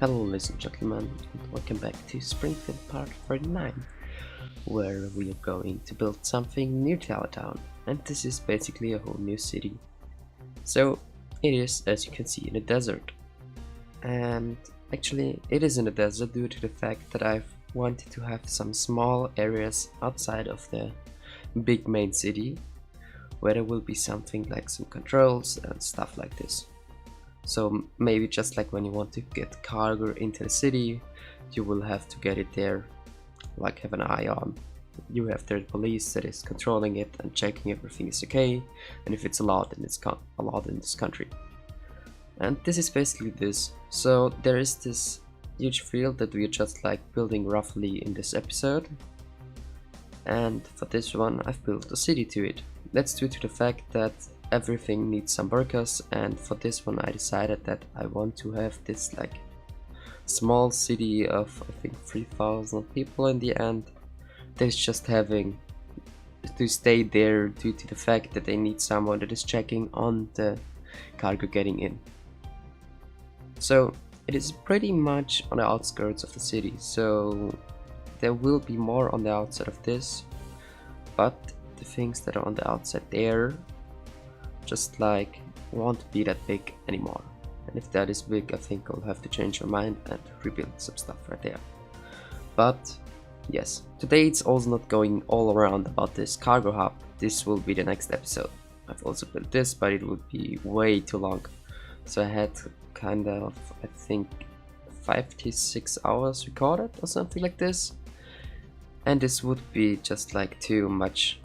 Hello ladies and gentlemen, and welcome back to Springfield part 49, where we are going to build something new to our town, and this is basically a whole new city. So it is, as you can see, in a desert, and actually it is in a desert due to the fact that I've wanted to have some small areas outside of the big main city, where there will be something like some controls and stuff like this. So maybe just like when you want to get cargo into the city, you will have to get it there, like have an eye on. You have the police that is controlling it and checking everything is okay, and if it's allowed in this country. And this is basically this. So there is this huge field that we are just like building roughly in this episode. And for this one I've built a city to it. That's due to the fact that everything needs some workers, and for this one I decided that I want to have this like small city of I think 3,000 people in the end. That's just having to stay there due to the fact that they need someone that is checking on the cargo getting in. So it is pretty much on the outskirts of the city, so there will be more on the outside of this, but the things that are on the outside there just like won't be that big anymore. And if that is big, I think I'll have to change my mind and rebuild some stuff right there. But yes, today it's also not going all around about this cargo hub. This will be the next episode. I've also built this, but it would be way too long. So I had kind of, I think, 56 hours recorded or something like this. And this would be just like too much,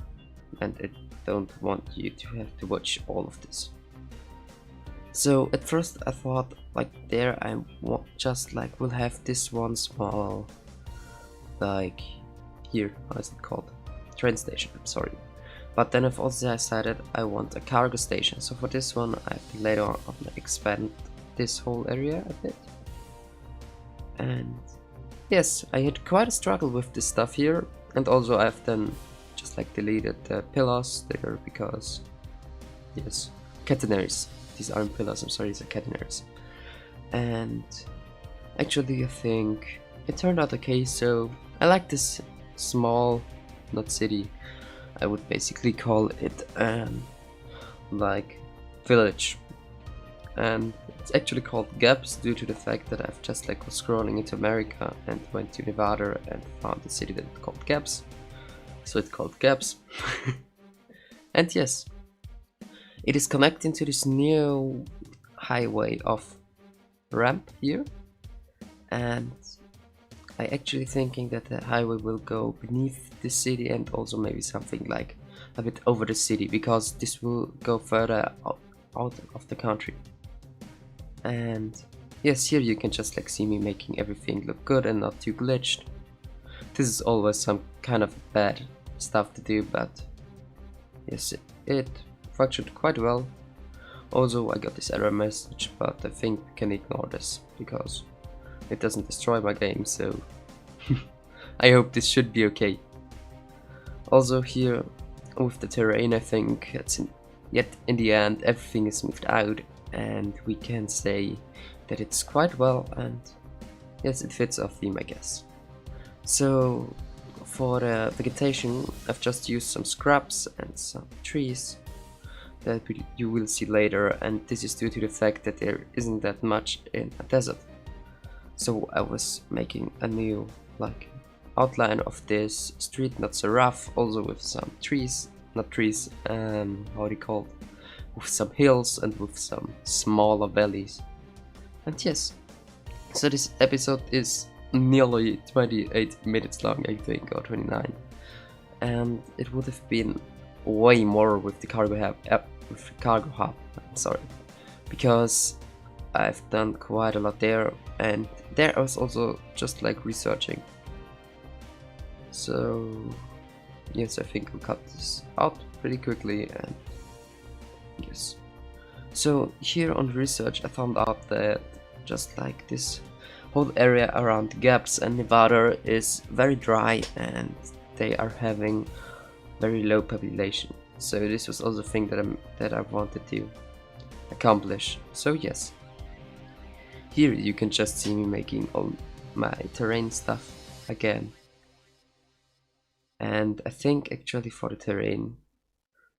and I don't want you to have to watch all of this. So at first I thought like there I just like will have this one small, like here, how is it called? Train station, I'm sorry. But then I've also decided I want a cargo station. So for this one I have to later on expand this whole area a bit. And yes, I had quite a struggle with this stuff here, and also I've then just like deleted the pillars there because, yes, catenaries. These aren't pillars, I'm sorry, these are catenaries. And actually I think it turned out okay, so I like this small, not city, I would basically call it like village. And it's actually called Gaps due to the fact that I've just like was scrolling into America and went to Nevada and found a city that's called Gaps. So it's called Gaps. And yes, it is connecting to this new highway of ramp here, and I actually thinking that the highway will go beneath the city and also maybe something like a bit over the city, because this will go further out of the country. And yes, here you can just like see me making everything look good and not too glitched. This is always some kind of bad stuff to do, but yes, it functioned quite well. Also I got this error message, but I think we can ignore this because it doesn't destroy my game, so I hope this should be okay. Also here with the terrain, I think yet in the end everything is smoothed out, and we can say that it's quite well, and yes, it fits our theme, I guess. So for the vegetation I've just used some scrubs and some trees that you will see later, and this is due to the fact that there isn't that much in a desert. So I was making a new like outline of this street, not so rough, also with some trees, not trees, how do you call it, with some hills and with some smaller valleys. And yes, so this episode is nearly 28 minutes long, I think, or 29, and it would have been way more with the cargo hub, sorry, because I've done quite a lot there, and there I was also just like researching. So yes, I think I'll cut this out pretty quickly, and yes. So here on research I found out that just like this whole area around Gaps and Nevada is very dry, and they are having very low population. So this was also a thing that I wanted to accomplish. So yes, here you can just see me making all my terrain stuff again. And I think actually for the terrain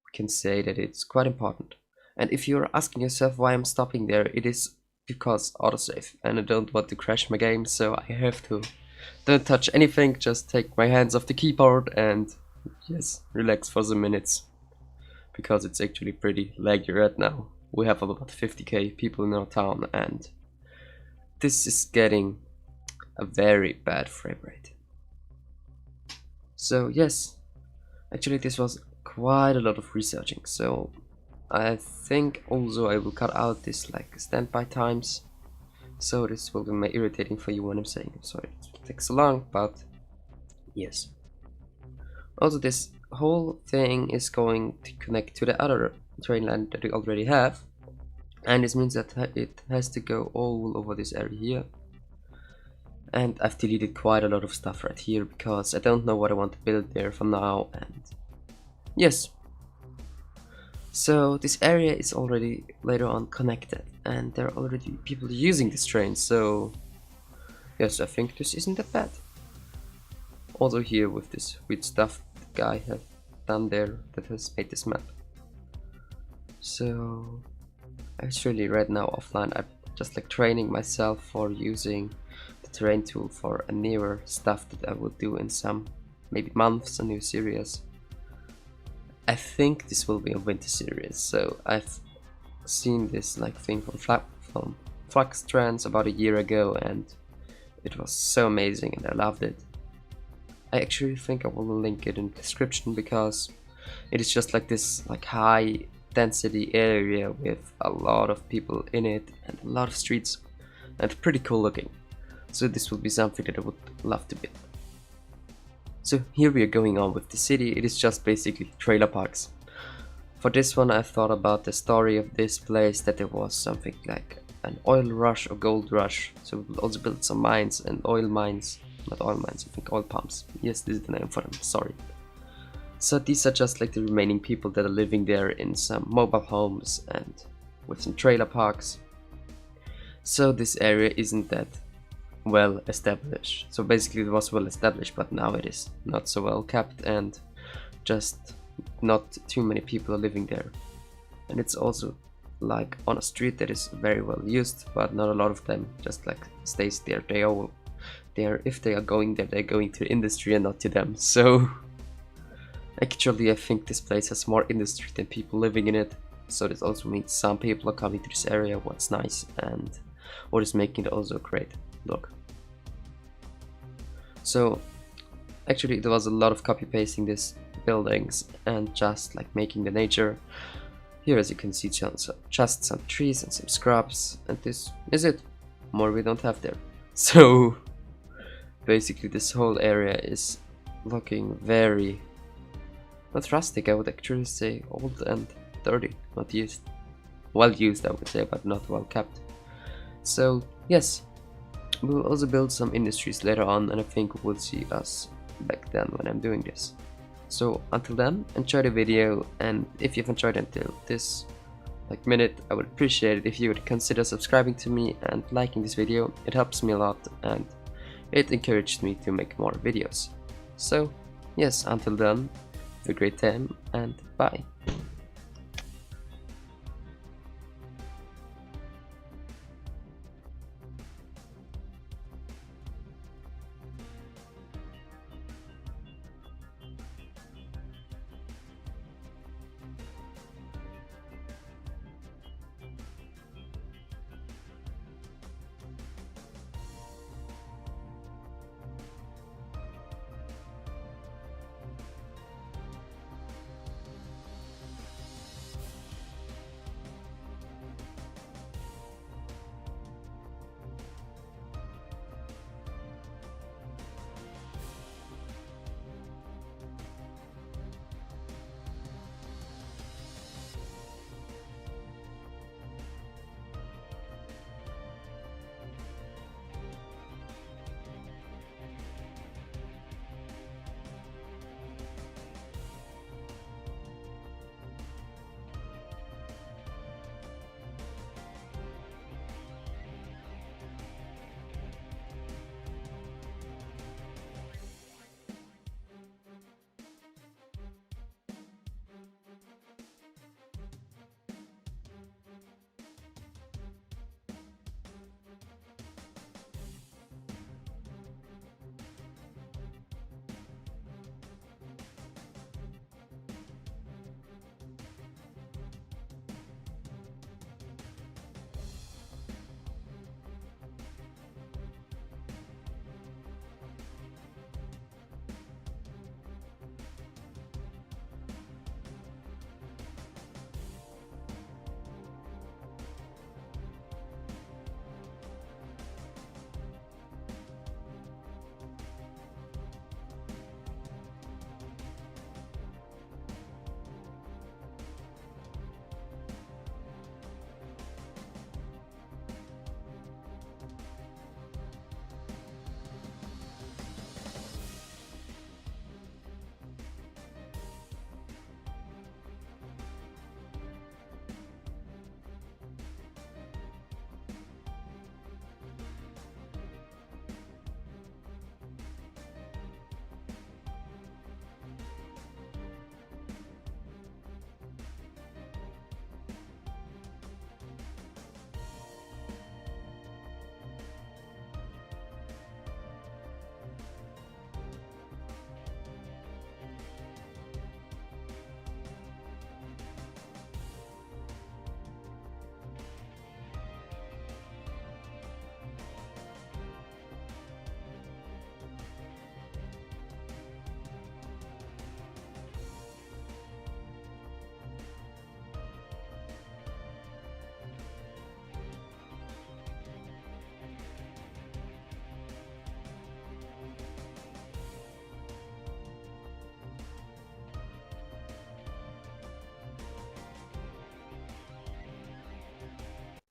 we can say that it's quite important. And if you're asking yourself why I'm stopping there, it is because autosave, and I don't want to crash my game, so I have to don't touch anything, just take my hands off the keyboard and yes, relax for some minutes, because it's actually pretty laggy right now. We have about 50k people in our town and this is getting a very bad frame rate. So yes, actually this was quite a lot of researching, so I think also I will cut out this like standby times, so this will be irritating for you when I'm saying it. Sorry it takes so long, but yes. Also this whole thing is going to connect to the other train line that we already have, and this means that it has to go all over this area here. And I've deleted quite a lot of stuff right here because I don't know what I want to build there for now. And yes, so this area is already later on connected and there are already people using this train, so yes, I think this isn't that bad. Also here with this weird stuff the guy has done there that has made this map. So actually right now offline I'm just like training myself for using the terrain tool for a newer stuff that I will do in some maybe months, a new series. I think this will be a winter series, so I've seen this like thing from Flux Trends about a year ago and it was so amazing and I loved it. I actually think I will link it in the description because it is just like this like high density area with a lot of people in it and a lot of streets and pretty cool looking. So this will be something that I would love to build. So here we are going on with the city. It is just basically trailer parks. For this one I thought about the story of this place, that there was something like an oil rush or gold rush, so we will also build some mines and oil mines, not oil mines, I think oil pumps. Yes, this is the name for them, sorry. So these are just like the remaining people that are living there in some mobile homes and with some trailer parks. So this area isn't that well established. So basically it was well established, but now it is not so well kept and just not too many people are living there. And it's also like on a street that is very well used, but not a lot of them just like stays there. They all there, if they are going there, they're going to industry and not to them. So actually I think this place has more industry than people living in it, so this also means some people are coming to this area, what's nice and what is making it also great look. So actually there was a lot of copy pasting these buildings and just like making the nature. Here as you can see just some trees and some scrubs, and this is it. More we don't have there. So basically this whole area is looking very, not rustic, I would actually say old and dirty, not used. Well used I would say, but not well kept. So yes, we will also build some industries later on, and I think we'll see us back then when I'm doing this. So until then, enjoy the video, and if you've enjoyed until this like minute, I would appreciate it if you would consider subscribing to me and liking this video. It helps me a lot and it encourages me to make more videos. So yes, until then, have a great time and bye.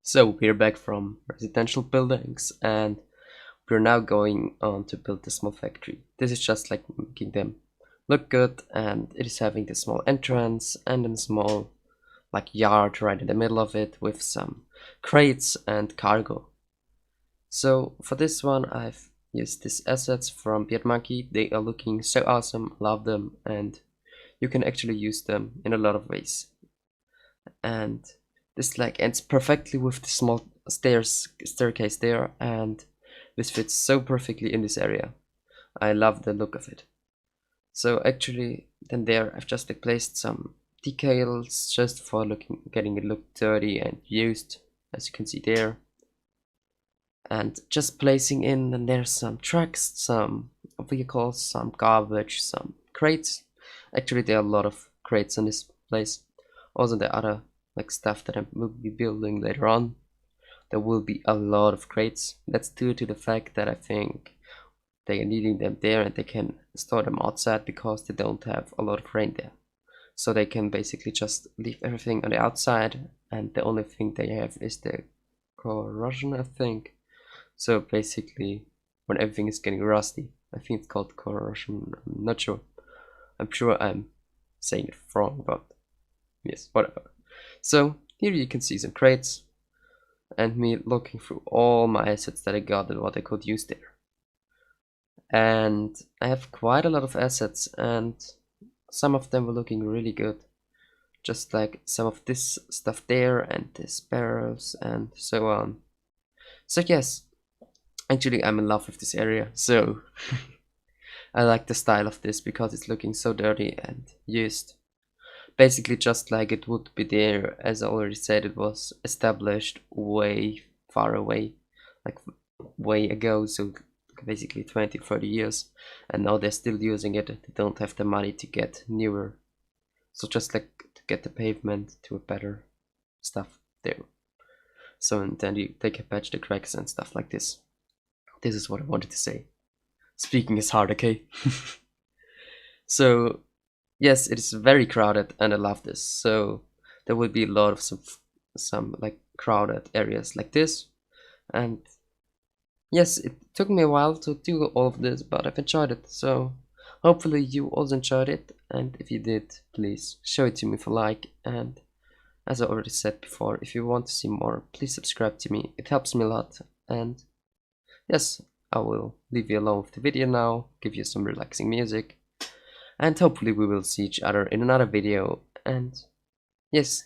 So we're back from residential buildings and we're now going on to build the small factory. This is just like making them look good, and it is having the small entrance and a small like yard right in the middle of it with some crates and cargo. So for this one I've used these assets from Monkey. They are looking so awesome, love them, and you can actually use them in a lot of ways. And this like ends perfectly with the small staircase there, and this fits so perfectly in this area. I love the look of it. So actually then there I've just like placed some decals just for getting it look dirty and used, as you can see there. And just placing in, and there's some trucks, some vehicles, some garbage, some crates. Actually there are a lot of crates in this place. Also the other like stuff that I will be building later on, there will be a lot of crates. That's due to the fact that I think they are needing them there and they can store them outside because they don't have a lot of rain there. So they can basically just leave everything on the outside, and the only thing they have is the corrosion, I think. So basically when everything is getting rusty, I think it's called corrosion, I'm not sure. I'm sure I'm saying it wrong, but yes, whatever. So here you can see some crates and me looking through all my assets that I got and what I could use there. And I have quite a lot of assets, and some of them were looking really good. Just like some of this stuff there and the sparrows and so on. So yes, actually I'm in love with this area, so I like the style of this because it's looking so dirty and used. Basically just like it would be there, as I already said, it was established way far away, like way ago, so basically 20-30 years, and now they're still using it. They don't have the money to get newer, so just like to get the pavement to a better stuff there. So and then they can patch the cracks and stuff like this. This is what I wanted to say. Speaking is hard, okay? So yes, it is very crowded and I love this. So there will be a lot of some like crowded areas like this. And yes, it took me a while to do all of this, but I've enjoyed it. So hopefully you also enjoyed it, and if you did, please show it to me for like. And as I already said before, if you want to see more, please subscribe to me. It helps me a lot. And yes, I will leave you alone with the video now, give you some relaxing music, and hopefully we will see each other in another video. And yes,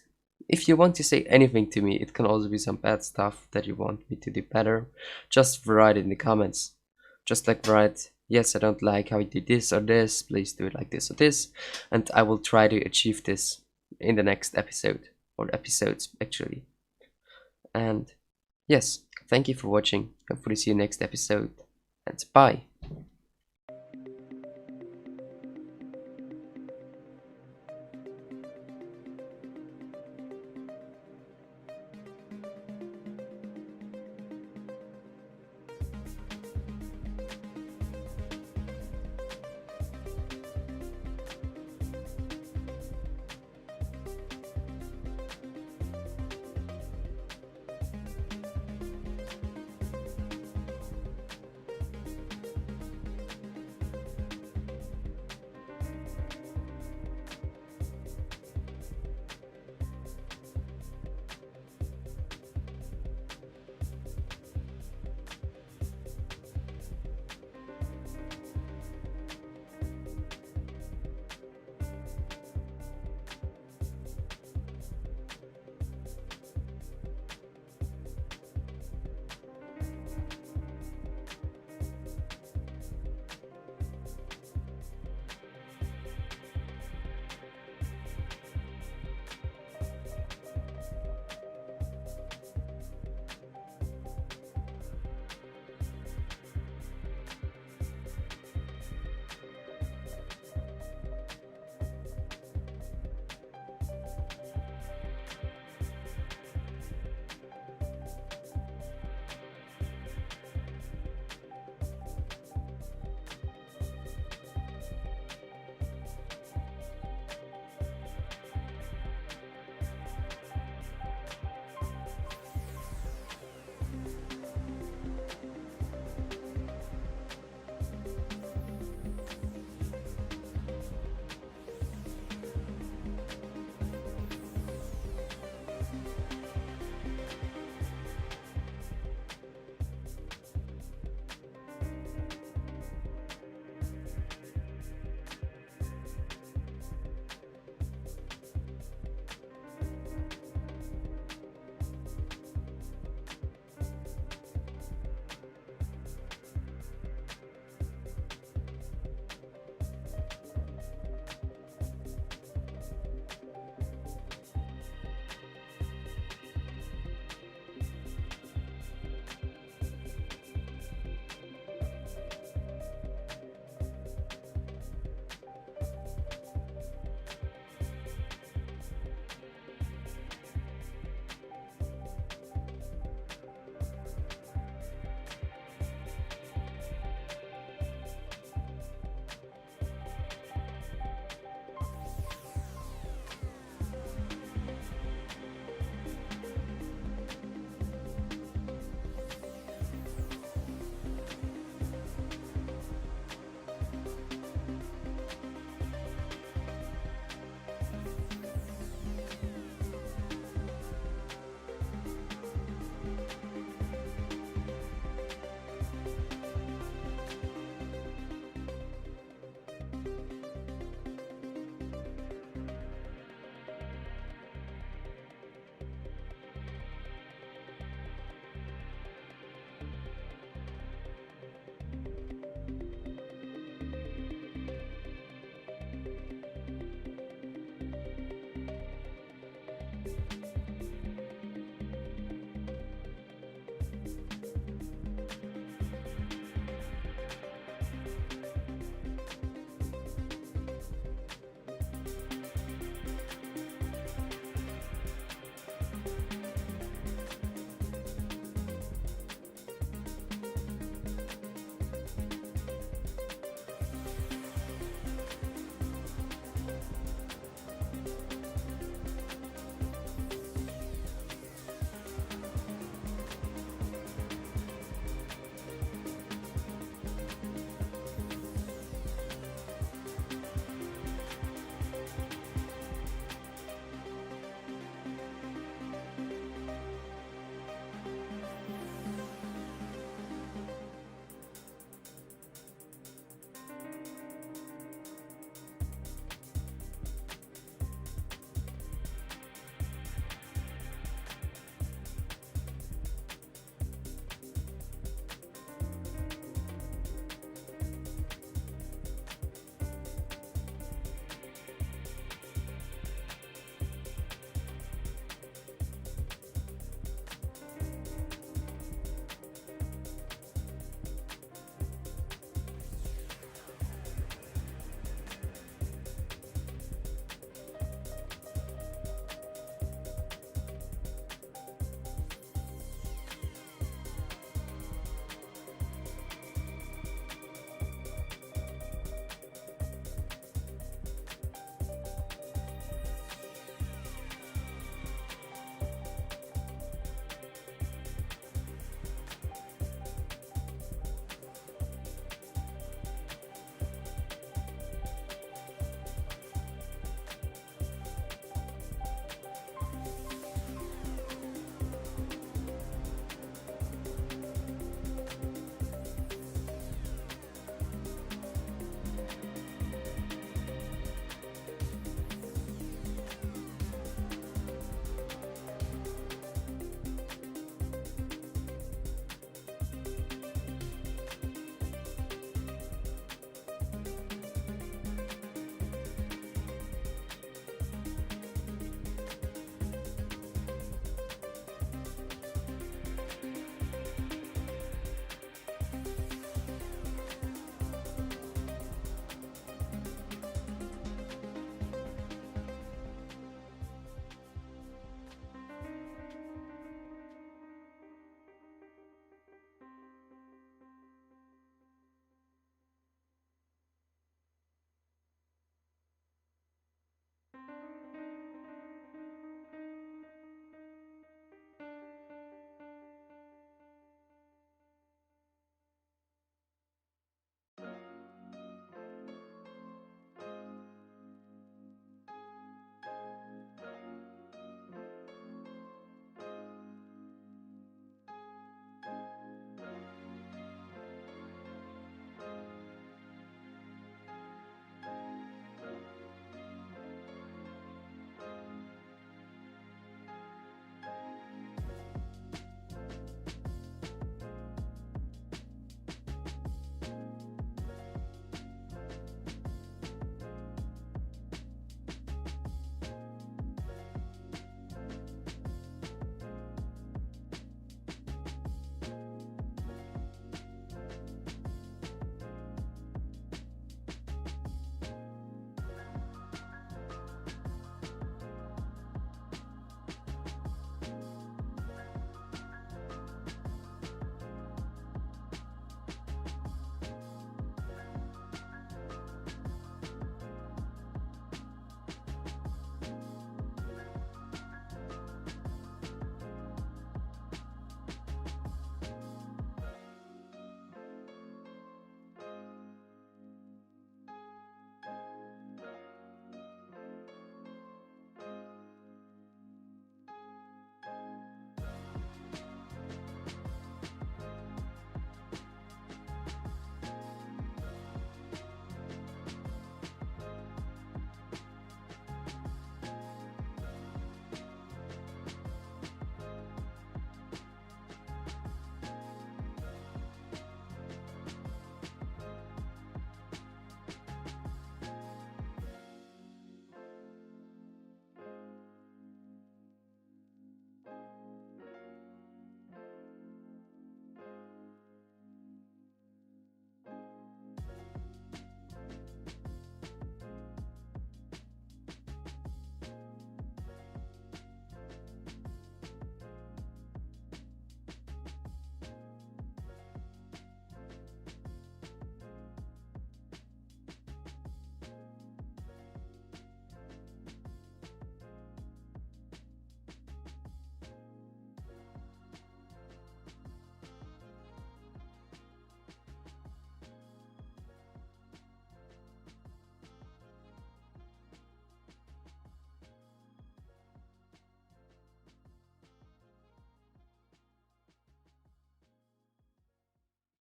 if you want to say anything to me, it can also be some bad stuff that you want me to do better, just write it in the comments. Just like write, yes, I don't like how you did this or this, please do it like this or this, and I will try to achieve this in the next episode, or episodes actually. And yes, thank you for watching, hopefully see you next episode, and bye.